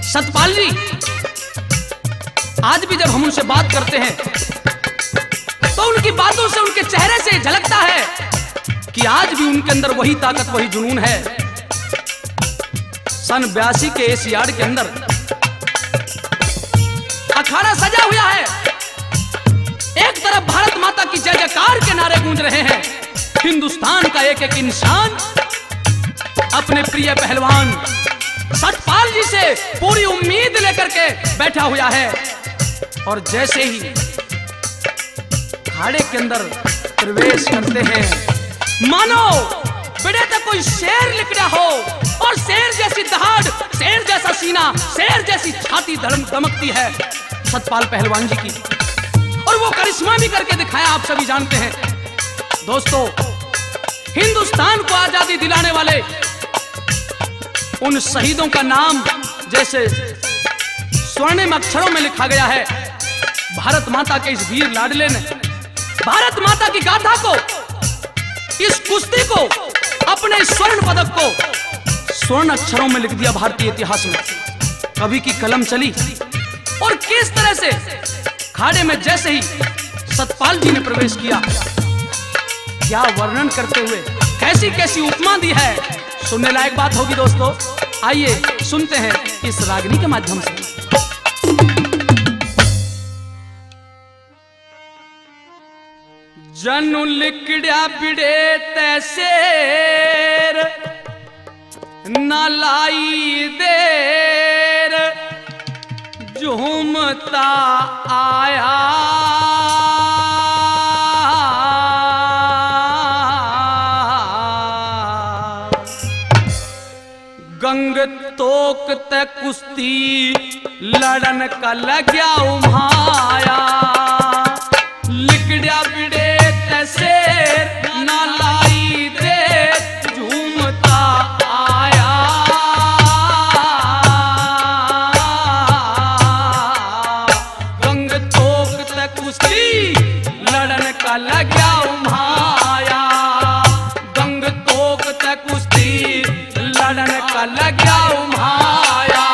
सतपाल जी आज भी जब हम उनसे बात करते हैं तो उनकी बातों से, उनके चेहरे से झलकता है कि आज भी उनके अंदर वही ताकत, वही जुनून है। सन 82 के एशियाड के अंदर अखाड़ा सजा हुआ है। एक तरफ भारत माता की जय जयकार के नारे गूंज रहे हैं, हिंदुस्तान का एक एक इंसान अपने प्रिय पहलवान सतपाल जी से पूरी उम्मीद लेकर के बैठा हुआ है। और जैसे ही अखाड़े के अंदर प्रवेश करते हैं, मानो बेड़े तक कोई शेर लिख रहा हो और शेर जैसी दहाड़, शेर जैसा सीना, शेर जैसी छाती दमकती है सतपाल पहलवान जी की। और वो करिश्मा भी करके दिखाया, आप सभी जानते हैं। दोस्तों, हिंदुस्तान को आजादी दिलाने वाले उन शहीदों का नाम जैसे स्वर्णिम अक्षरों में लिखा गया है। भारत माता के इस वीर लाडले ने भारत माता की गाथा को, इस कुश्ती को, अपने स्वर्ण पदक को स्वर्ण अक्षरों में लिख दिया भारतीय इतिहास में। कवि की कलम चली और किस तरह से खाड़े में जैसे ही सतपाल जी ने प्रवेश किया, क्या वर्णन करते हुए कैसी कैसी उपमा दी है, सुनने लायक बात होगी दोस्तों। आइए सुनते हैं इस रागनी के माध्यम से। जनु लिकड़ा बिड़े तैसेर न लाई देर, झूमता आया गंग तोक ते कुश्ती लड़न का लग्या उमाया। लिकड़ा बिड़े तैसेर न लाई दे, झूमता आया गंग तोक ते कुश्ती लड़न का लग्या उमाया। गंग तोक ते कुश्ती लड़न का लग्या उमाया।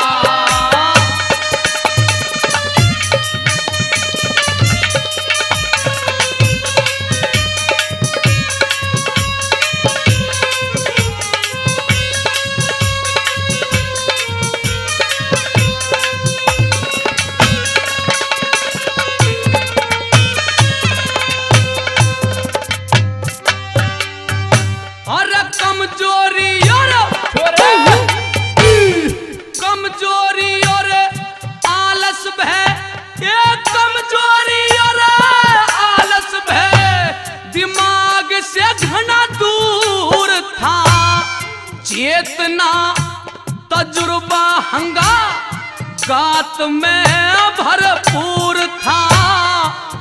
कमजोरी और आलस भय, ये कमजोरी और आलस भय दिमाग से घना दूर था। चेतना तजुर्बा हंगा गात में भरपूर था।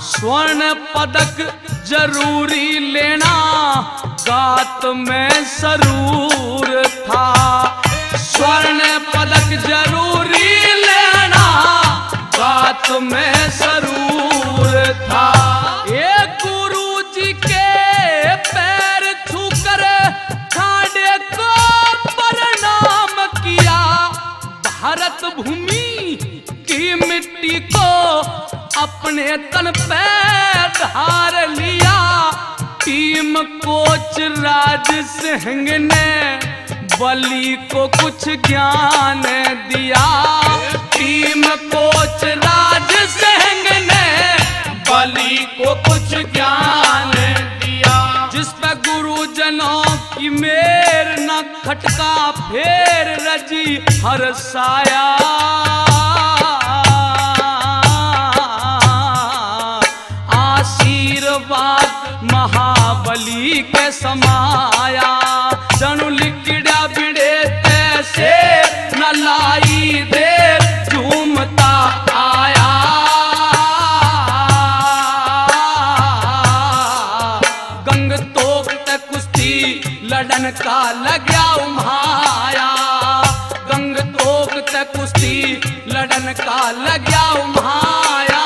स्वर्ण पदक जरूरी लेना गात में सरूर था। स्वर्ण पदक जरूरी लेना गात में सरूर था। एक गुरु जी के पैर छूकर खाड़े को प्रणाम किया। भारत भूमि की मिट्टी को अपने तन पे धार लिया। टीम कोच राज सिंह ने बलि को कुछ ज्ञान दिया। टीम कोच राज सिंह ने बलि को कुछ ज्ञान दिया। जिस पे गुरुजनों की मेर न खटका फेर रजी हर साया। आशीर्वाद महाबली के समाया। जनु लिकड़ा बिड़े तैसे न लाई देर, झूमता आया गंग तोक ते कुश्ती लड़न का लग्या उमाया। गंग तोक ते कुश्ती लड़न का लग्या उमाया।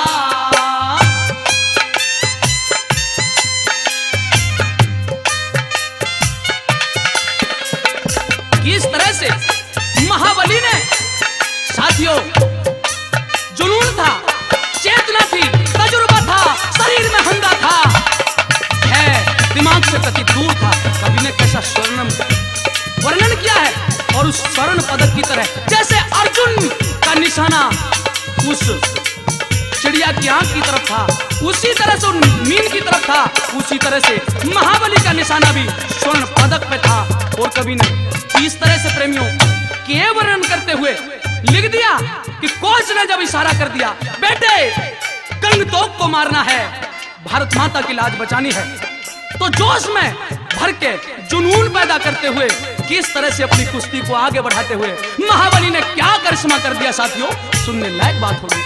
किस तरह से महाबली ने साथियों, जुनून था, चेतना थी, तजुर्बा था, शरीर में हंगा था, है दिमाग से कति दूर था। कवि ने कैसा स्वर्णम वर्णन किया है। और उस स्वर्ण पदक की तरह जैसे अर्जुन का निशाना उस चिड़िया की आंख की तरफ था, उसी तरह से मीन की तरफ था, उसी तरह से महाबली का निशाना भी स्वर्ण पदक पे था। और कवि ने इस तरह से प्रेमियों के वर्णन करते हुए लिख दिया कि कोच ने जब इशारा कर दिया, बेटे गंगतोक को मारना है, भारत माता की लाज बचानी है, तो जोश में भर के जुनून पैदा करते हुए किस तरह से अपनी कुश्ती को आगे बढ़ाते हुए महाबली ने क्या करिश्मा कर दिया साथियों, सुनने लायक बात होगी।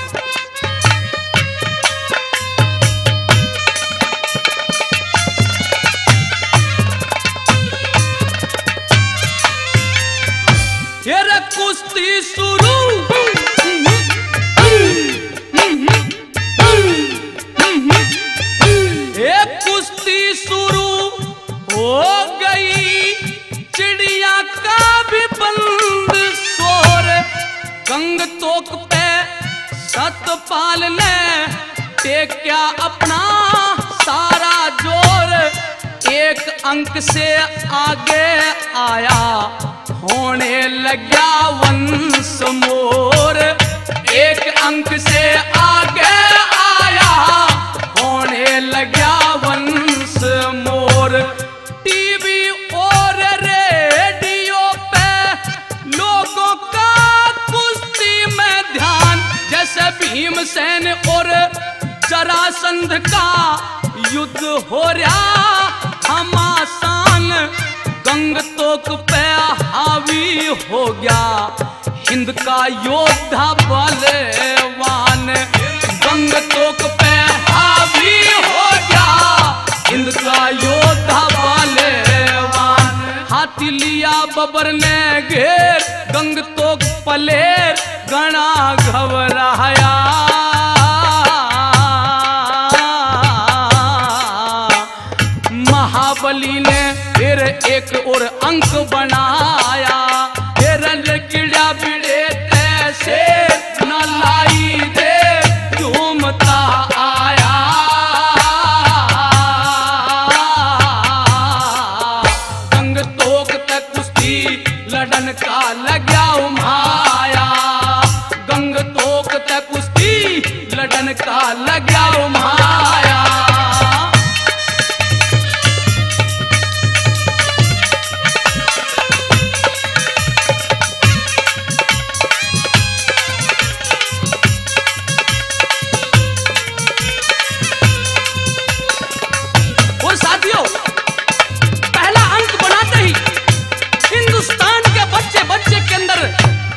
ये रे कुश्ती शुरू, एक कुश्ती शुरू हो गई, चिड़िया का भी बंद शोर, गंगतोक पे सतपाल ने टेक्या अपना सारा जोर, एक अंक से आगे आया, होने लगा वंश मोर, एक अंक से आगे आया, होने लगा वंश मोर। टीवी और रेडियो पे लोगों का कुश्ती में ध्यान, जैसे भीमसेन और जरासंध का युद्ध हो रहा घमासान, गंगतोक पे हावी हो गया हिंद का योद्धा बलवान, गंगतोक पे हावी हो गया हिंद का योद्धा बलवान। हाथी लिया बबर ने घेर, गंगतोक पलेर गणा घबराया, महाबली ने फिर एक और अंक बनाया, कीड़ा बिड़े तैसे न लाई दे झूमता आया, गंगतोक तक कुश्ती लड़न का लग्या उमाया, गंगतोक तक कुश्ती लड़न का लग्या उमाया।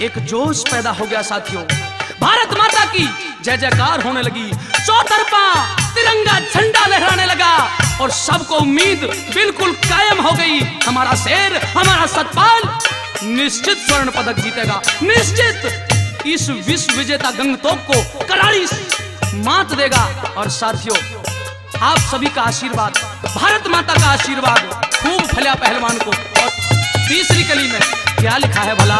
एक जोश पैदा हो गया साथियों, भारत माता की जय जयकार होने लगी, चौतरफा तिरंगा झंडा लहराने लगा और सबको उम्मीद बिल्कुल कायम हो गई, हमारा शेर, हमारा सतपाल निश्चित स्वर्ण पदक जीतेगा, निश्चित इस विश्व विजेता गंगतोक को करारी मात देगा। और साथियों आप सभी का आशीर्वाद, भारत माता का आशीर्वाद खूब फलिया पहलवान को। और तीसरी कली में क्या लिखा है भला,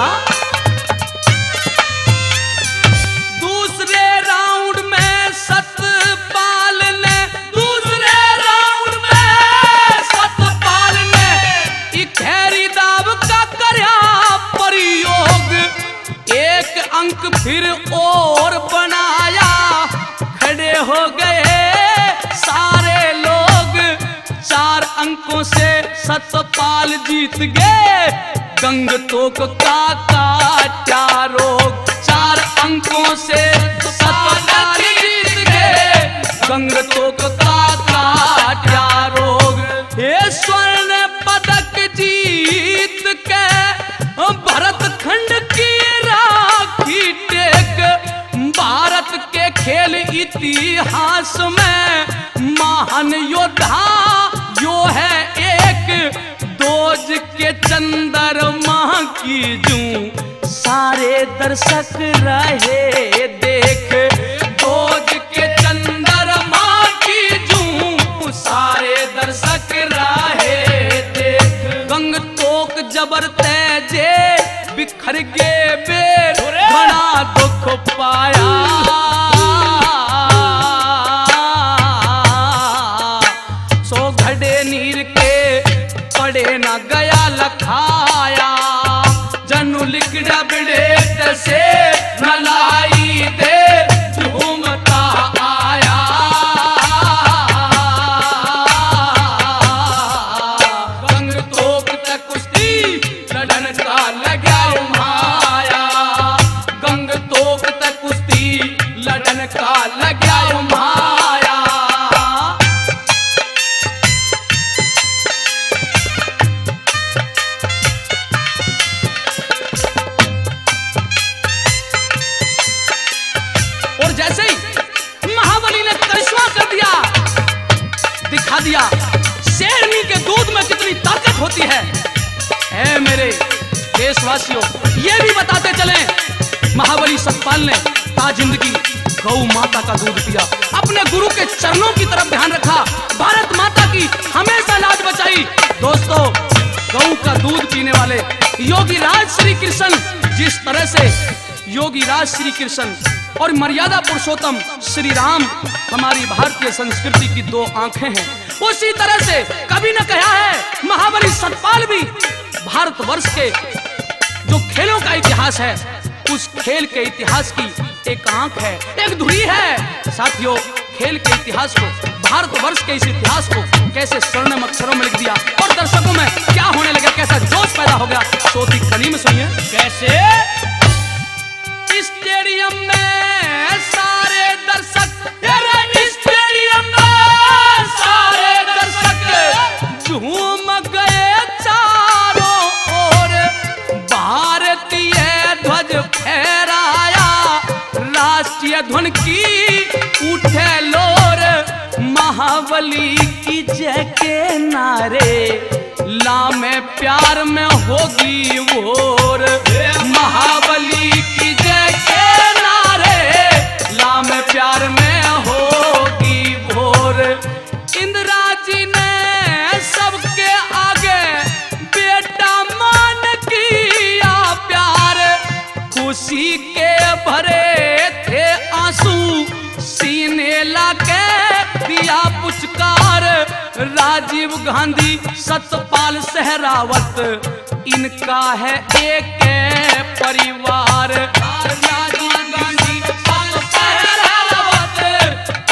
दूसरे राउंड में सतपाल ने, दूसरे राउंड में सतपाल ने इखैरी दाव का करया प्रयोग, एक अंक फिर और बनाया, खड़े हो गए सारे लोग, 4 अंकों से सतपाल जीत गए, गंगतोक का काटा रोग, 4 अंकों से सतपाल जीत गए, गंगतोक का काटा रोग। ये स्वर्ण पदक जीत के भरत खंड की राखी टेक, भारत के खेल इतिहास में महान योद्धा यो है एक, दोज के चंद्रमा की जूं सारे दर्शक रहे देख, दोज के चंद्रमा की जूं सारे दर्शक रहे देख, गंगतोक जबर तेजे बिखर के बेर बना दो न लाई दे झूमता आया। गंग तोक तक कुश्ती लड़न का लगा माया। गंग तोक तक कुश्ती लड़न का लगा माया। और जैसे ही महाबली ने करिश्मा कर दिया, दिखा दिया शेरनी के दूध में कितनी ताकत होती है। ऐ मेरे देशवासियों, ये भी बताते चले महाबली सतपाल ने ताजिंदगी गौ माता का दूध पिया, अपने गुरु के चरणों की तरफ ध्यान रखा, भारत माता की हमेशा लाज बचाई। दोस्तों, गौ का दूध पीने वाले योगी राज श्री कृष्ण, जिस तरह से योगी राज श्री कृष्ण और मर्यादा पुरुषोत्तम श्री राम हमारी भारतीय संस्कृति की दो आंखें हैं, उसी तरह से कभी न कहा है महाबली सतपाल भी भारतवर्ष के जो खेलों का इतिहास है, उस खेल के इतिहास की एक आंख है, एक धुरी है। साथियों, खेल के इतिहास को, भारतवर्ष के इस इतिहास को कैसे स्वर्णिम अक्षरों में लिख दिया और दर्शकों में क्या होने लगा, कैसा जोश पैदा हो गया, सोती कली में सुनिए कैसे। स्टेडियम में सारे दर्शक, स्टेडियम में सारे दर्शक झूम गए चारों ओर, भारतीय ध्वज फहराया, राष्ट्रीय ध्वनि की उठे लोर, महाबली की जय के नारे, ला में प्यार में होगी वोर, महाबली की जय के नारे, ला में प्यार में होगी भोर। इंदिरा जी ने सबके आगे बेटा मान किया प्यार, खुशी के भरे थे आंसू, सीने लाके दिया पुचकार, राजीव गांधी सतपाल सहरावत, इनका है एक परिवार, राजीव गांधी सहरावत,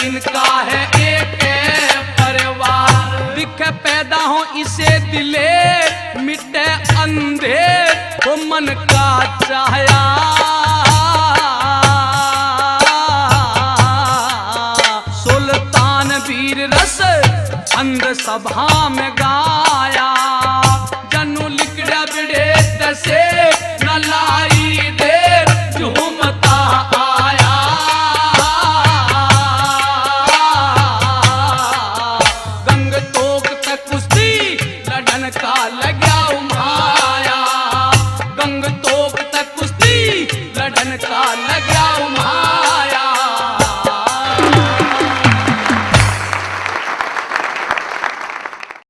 इनका है एक परिवार, दिखे पैदा हो इसे दिले, मिटे अंधे हो मन का चाहया, सुल्तान वीर रस अंध सभा में गाया, जनु लिखड़ा बिड़े तसे न लाई देर झूमता आया। गंग तोक तक कुश्ती लड़न का लगा उमा